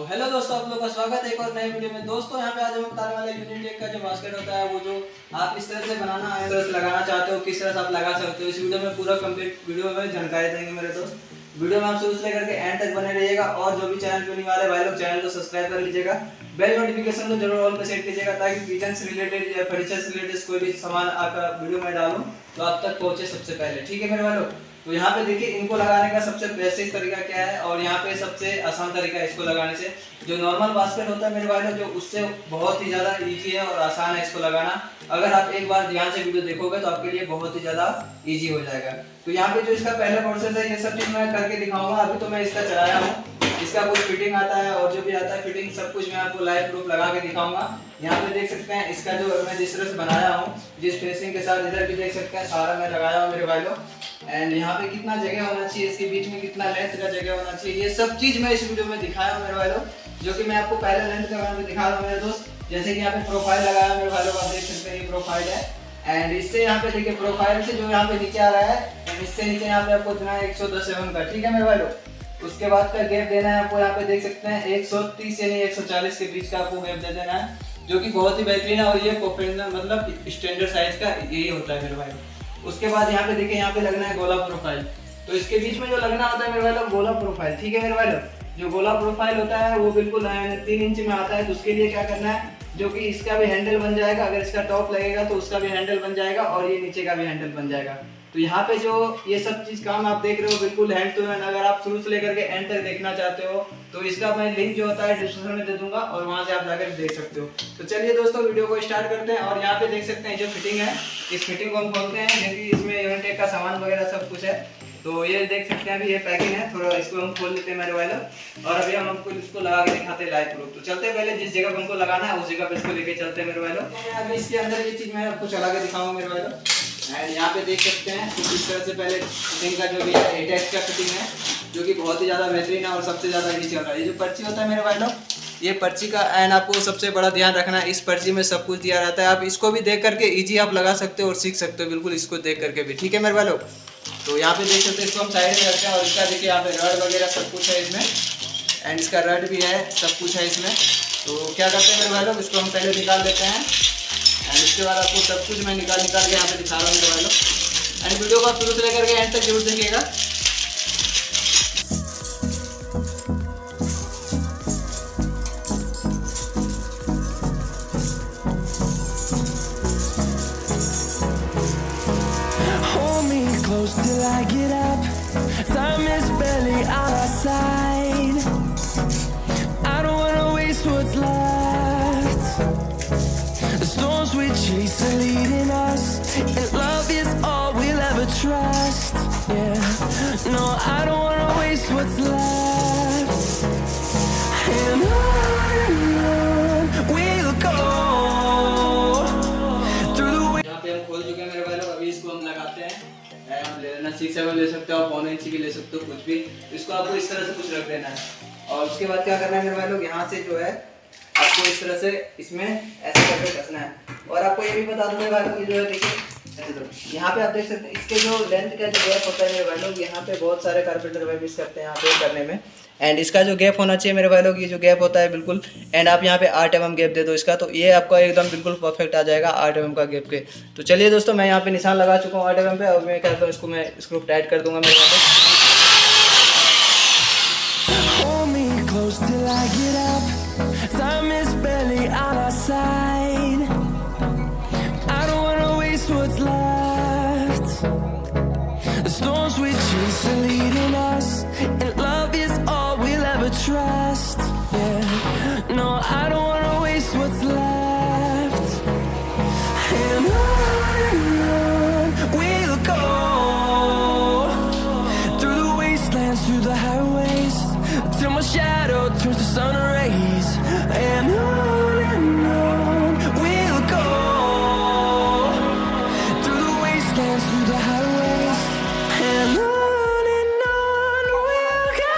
Hello दोस्तों, आप लोगों का स्वागत है एक और नए वीडियो में। दोस्तों यहाँ पे आज हम बताने वाले यूनिटेक का जो बास्केट होता है वो जो आप इस तरह से बनाना है, इस तरह से लगाना चाहते हो, किस तरह से आप लगा सकते हो, इस वीडियो में पूरा कंप्लीट वीडियो में जानकारी देंगे मेरे दोस्त। वीडियो में आप शुरू से लेकर के एंड तक बने रहिएगा और जो भी चैनल पे नहीं वाले भाई लोग चैनल को सब्सक्राइब कर लीजिएगा, बेल नोटिफिकेशन को जरूर ऑल पे सेट कीजिएगा ताकि किचन से रिलेटेड या फर्नीचर से रिलेटेड कोई भी सामान आपका वीडियो में डालूं तो आप तक पहुंचे सबसे पहले। ठीक है मेरे भाई लोग। तो यहाँ पे देखिए इनको लगाने का सबसे बेसिक तरीका क्या है और यहाँ पे सबसे आसान तरीका है इसको लगाने से। जो नॉर्मल बास्केट होता है मेरे भाई लोग, जो उससे बहुत ही ज़्यादा इजी है और आसान है इसको लगाना। अगर आप एक बार ध्यान से वीडियो देखोगे तो आपके लिए बहुत ही ज़्यादा इजी हो जाएगा। तो यहाँ पे जो इसका पहला प्रोसेस है ये सब चीज़ मैं करके दिखाऊंगा। अभी तो मैं इसका चलाया हूँ, इसका कुछ फिटिंग आता है और जो भी आता है फिटिंग सब कुछ मैं आपको लाइव प्रूफ लगा के दिखाऊंगा। यहाँ पे देख सकते हैं इसका जो मैं जिस तरह से बनाया हूँ, जिस फेसिंग के साथ इधर भी देख सकते हैं सारा मैं लगाया हूँ मेरे भाई लोग। एंड यहाँ पे कितना जगह होना चाहिए, इसके बीच में कितना लेंथ का जगह होना चाहिए, ये सब चीज मैं इस वीडियो में दिखाया हूँ मेरे भाई लोग, जो कि मैं आपको पहले लेंथ का मैं दिखा रहा हूँ मेरे दोस्त। जैसे कि यहाँ पे प्रोफाइल लगाया मेरे भाई लोग, आप देख सकते हैं ये प्रोफाइल है। एंड इससे यहाँ पे देखिए प्रोफाइल से जो यहाँ पे नीचे आ रहा है, इससे नीचे यहाँ पे आपको देना है 110 mm का। ठीक है मेरे भाई लोग। उसके बाद का गैप देना है आपको, यहाँ पे देख सकते हैं 130 यानी 140 के बीच का आपको गैप दे देना है, जो कि बहुत ही बेहतरीन है और ये प्रोफेशनल मतलब स्टैंडर्ड साइज का यही होता है मेरे भाई। उसके बाद यहाँ पे देखिए यहाँ पे लगना है गोला प्रोफाइल। तो इसके बीच में जो लगना होता है मेरे भाई लोग गोला प्रोफाइल। ठीक है मेरे भाई लोग। जो गोला प्रोफाइल होता है वो बिल्कुल 3 इंच में आता है। तो उसके लिए क्या करना है, जो कि इसका भी हैंडल बन जाएगा, अगर इसका टॉप लगेगा तो उसका भी हैंडल बन जाएगा और ये नीचे का भी हैंडल बन जाएगा। तो यहाँ पे जो ये सब चीज काम आप देख रहे हो बिल्कुल हैंड टू हैंड, अगर आप शुरू से लेकर के एंड तक देखना चाहते हो तो इसका मैं लिंक जो होता है डिस्क्रिप्शन में दे दूंगा और वहां से आप जाकर देख सकते हो। तो चलिए दोस्तों वीडियो को स्टार्ट करते हैं। और यहाँ पे देख सकते हैं जो फिटिंग है, इस फिटिंग को हम खोलते हैं, क्योंकि इसमें InnoTech का सामान वगैरह सब कुछ है। तो ये देख सकते हैं अभी ये पैकिंग है, थोड़ा इसको हम खोल लेते हैं मेरे भाई लोग और अभी हम आपको इसको लगा के दिखाते हैं लाइव प्रूफ। तो चलते हैं, पहले जिस जगह हमको लगाना है उस जगह पे इसको लेके चलते हैं मेरे भाई लोग। अभी इसके अंदर ये चीज मैं आपको चला के दिखाऊंगा मेरे भाई लोग। एंड यहाँ पे देख सकते हैं कुछ इस तरह से पहले फिटिंग का जो भी है InnoTech का फिटिंग है, जो कि बहुत ही ज़्यादा बेहतरीन है और सबसे ज़्यादा इजी चल रहा है। ये जो पर्ची होता है मेरे भाई लोग, ये पर्ची का एंड आपको सबसे बड़ा ध्यान रखना है, इस पर्ची में सब कुछ दिया रहता है। आप इसको भी देख करके इजी आप लगा सकते हो और सीख सकते हो बिल्कुल इसको देख करके भी। ठीक है मेरे भाई लोग। तो यहाँ पे देख सकते हैं, इसको हम साइड में रखते हैं और इसका देखिए यहाँ पे रड वगैरह सब कुछ है इसमें, एंड इसका रड भी है, सब कुछ है इसमें। तो क्या करते हैं मेरे भाई लोग, इसको हम पहले निकाल लेते हैं एंड इसके बाद आपको सब कुछ मैं निकाल के यहाँ पे दिखा रहा हूँ मेरे भाई लोग। एंड वीडियो को आप शुरू से लेकर के एंड तक जरूर देखिएगा। Till I get up, time is barely on our side. I don't wanna waste what's left. The storms we chase are leading us, and love is all we'll ever trust. Yeah, no, I don't wanna waste what's left. And on we'll go through the way. यहाँ पे हम खोल चुके हैं मेरे भाई लोग। अभी इसको हम लगाते हैं, आप ले लेना 6-7 ले सकते हो, 1.5 इंच की ले सकते हो, कुछ भी। इसको आपको इस तरह से कुछ रख देना है और उसके बाद क्या करना है मेरे भाई लोग, यहाँ से जो है आपको इस तरह से इसमें ऐसे करके कसना है। और आपको ये भी बता दूं मेरे भाई लोग, जो है देखिए यहाँ पे आप देख सकते हैं इसके जो लेंथ का जो गैप होता है मेरे भाई लोग, यहाँ पे बहुत सारे कारपेंटर भाई मिस करते हैं यहाँ पे करने में। एंड इसका जो गैप होना चाहिए मेरे भाई लोग, ये जो गैप होता है बिल्कुल, एंड आप यहाँ पे 8 mm गैप दे दो इसका, तो ये आपका एकदम बिल्कुल परफेक्ट आ जाएगा 8 mm का गैप के। तो चलिए दोस्तों, मैं यहाँ पे निशान लगा चुका हूँ 8 mm पे और मैं कहता हूँ इसको मैं स्क्रू टाइट कर दूंगा मेरे यहाँ पे। Hold me close till I get up. Time is barely on our side. I don't wanna waste what's left. The storms we chase are leading us, and love is all we'll ever trust. Yeah, no, I don't wanna waste what's left. And on we'll go through the wastelands, through the highways, till my shadow turns to sun rays. And on we'll go through the wastelands, through the highways. And on we'll go.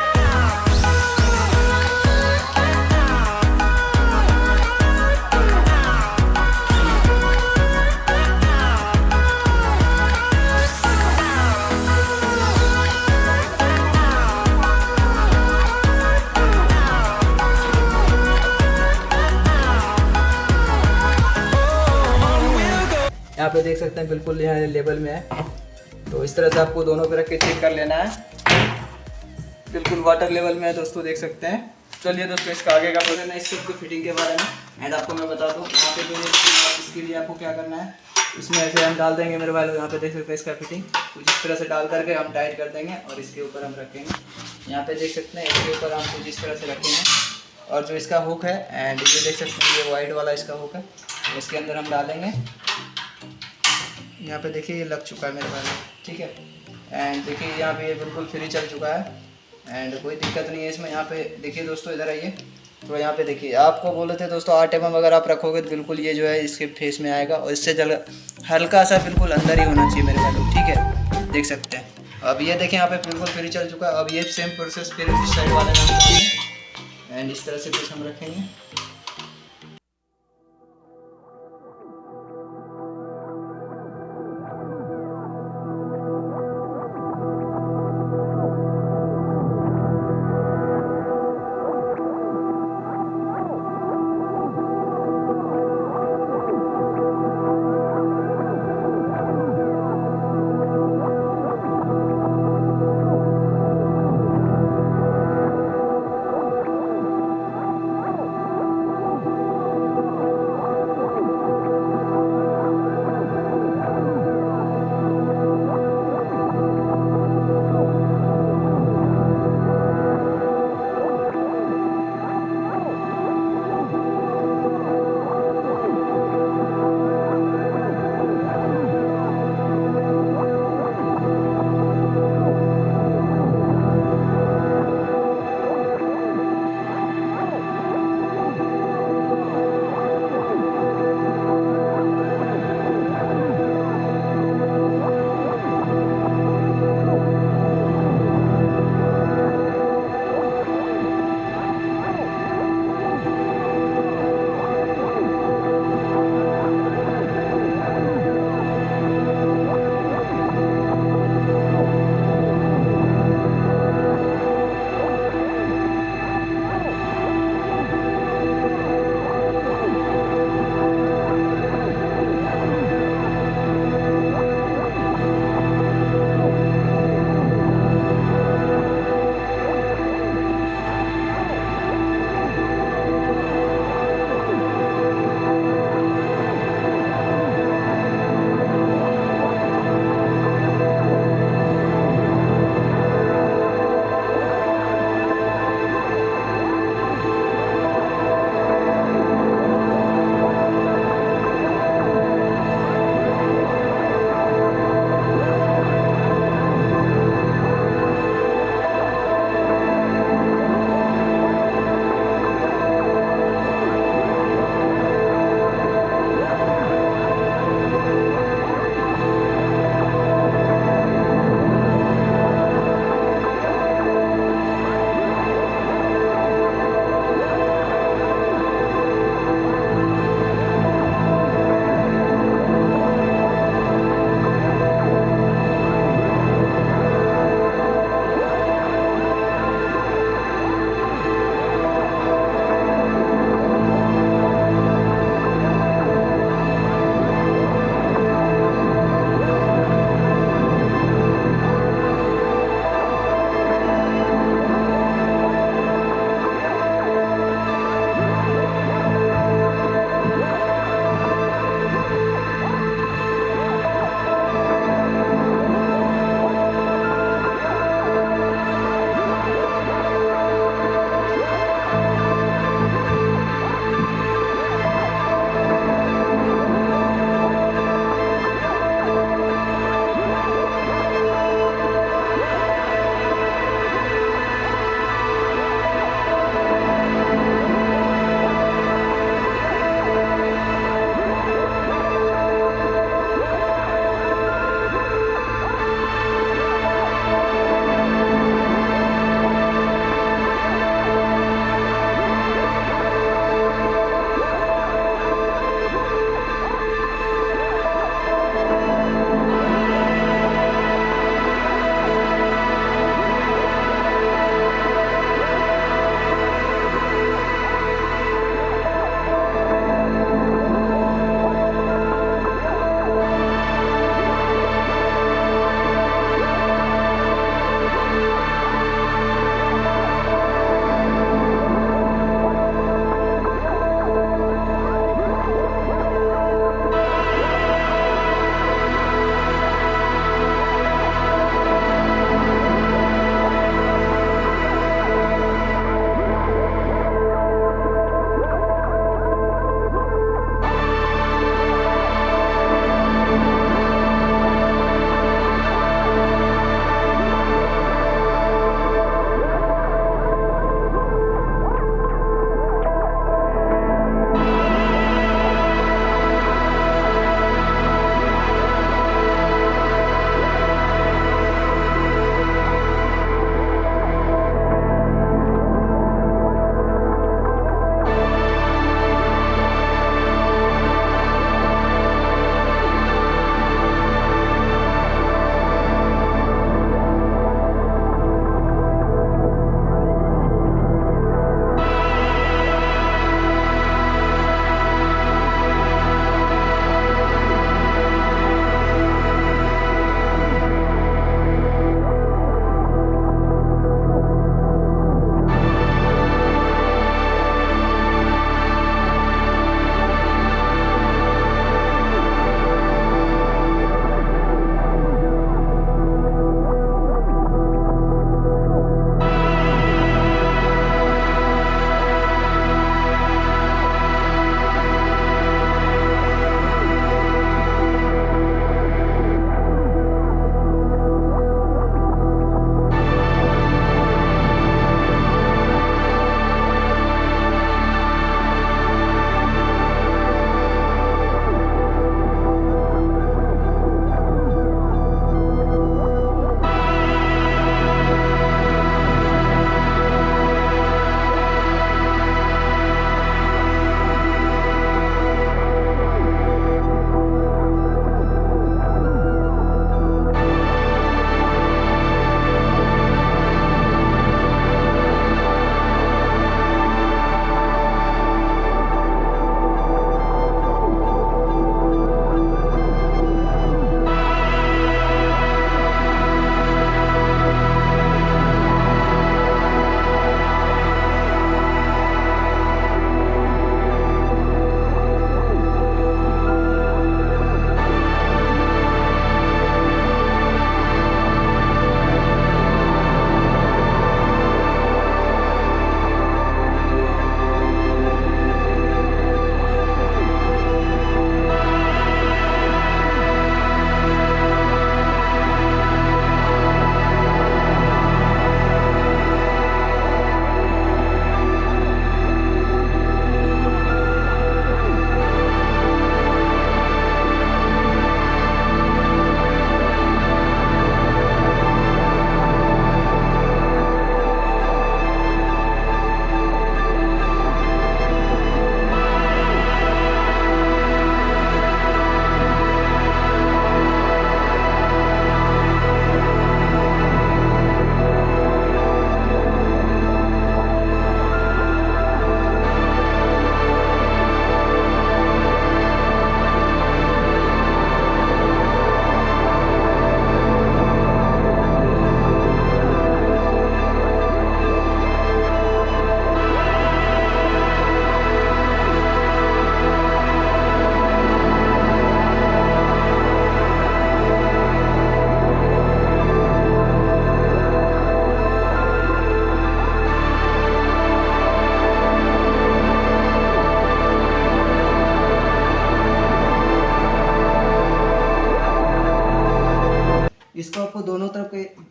यहाँ पे देख सकते हैं बिल्कुल यहाँ level में है। तो इस तरह से आपको दोनों पे रख के चेक कर लेना है। बिल्कुल वाटर लेवल में है दोस्तों, देख सकते हैं। चलिए दोस्तों इसका आगे का प्रोसेस है इस सब की फिटिंग के बारे में एंड आपको मैं बता दूँ। यहाँ पे जो इसके लिए आपको क्या करना है, इसमें ऐसे हम डाल देंगे मेरे भाई। यहाँ पे देख सकते हैं इसका फिटिंग कुछ इस तरह से डाल करके हम टाइट कर देंगे और इसके ऊपर हम रखेंगे। यहाँ पे देख सकते हैं इसके ऊपर हम कुछ इस तरह से रखेंगे और जो इसका हुक है एंड ये देख सकते हैं ये वाइट वाला इसका हुक है, इसके अंदर हम डालेंगे। यहाँ पे देखिए ये लग चुका है मेरे भाई, ठीक है। एंड देखिए यहाँ पे ये बिल्कुल फ्री चल चुका है एंड कोई दिक्कत नहीं है इसमें। यहाँ पे देखिए दोस्तों इधर आइए, तो यहाँ पे देखिए आपको बोले थे दोस्तों 8 mm अगर आप रखोगे तो बिल्कुल ये जो है इसके फेस में आएगा और इससे जल हल्का सा बिल्कुल अंदर ही होना चाहिए मेरे भाई, ठीक है। देख सकते हैं अब ये देखिए यहाँ पे बिल्कुल फ्री चल चुका है। अब ये सेम प्रोसेस फिर इस साइड वाले में हम करेंगे एंड इस तरह से कुछ हम रखेंगे।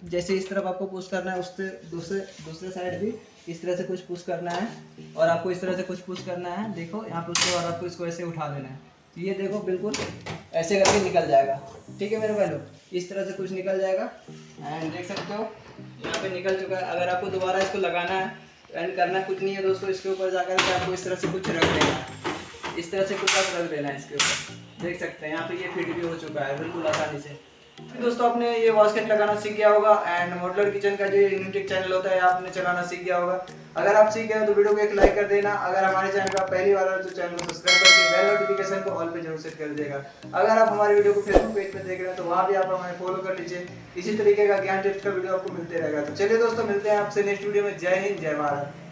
जैसे इस तरफ आपको पुश करना है, उससे दूसरे साइड भी इस तरह से कुछ पुश करना है और आपको इस तरह से कुछ पुश करना है। देखो यहाँ पे उसके बाद आपको इसको ऐसे उठा देना है, तो ये देखो बिल्कुल ऐसे करके निकल जाएगा। ठीक है मेरे भाई लोग, इस तरह से कुछ निकल जाएगा एंड देख सकते हो यहाँ पे निकल चुका है। अगर आपको दोबारा इसको लगाना है एंड करना कुछ नहीं है दोस्तों, इसके ऊपर जाकर के आपको इस तरह से कुछ रख देना है, इस तरह से कुछ रख देना है इसके ऊपर। देख सकते हैं यहाँ पे ये फिट भी हो चुका है बिल्कुल आसानी से। दोस्तों आपने ये वॉस्केट लगाना सीख गया होगा एंड मॉड्यूलर किचन का जो InnoTech चैनल होता है आपने चलाना सीख गया होगा। अगर आप सीख गए तो वीडियो को एक लाइक कर देना। अगर हमारे चैनल का पहली बार है तो चैनल को सब्सक्राइब करके बेल नोटिफिकेशन को ऑल पे जरूर सेट कर देगा। अगर आप हमारे वीडियो को फेसबुक पेज पे देख रहे हैं तो वहाँ भी आप हमें फॉलो कर लीजिए, इसी तरीके का ज्ञान टिप्स का वीडियो आपको मिलते रहेगा। तो चलिए दोस्तों मिलते हैं आपसे नेक्स्ट वीडियो में। जय हिंद, जय भारत।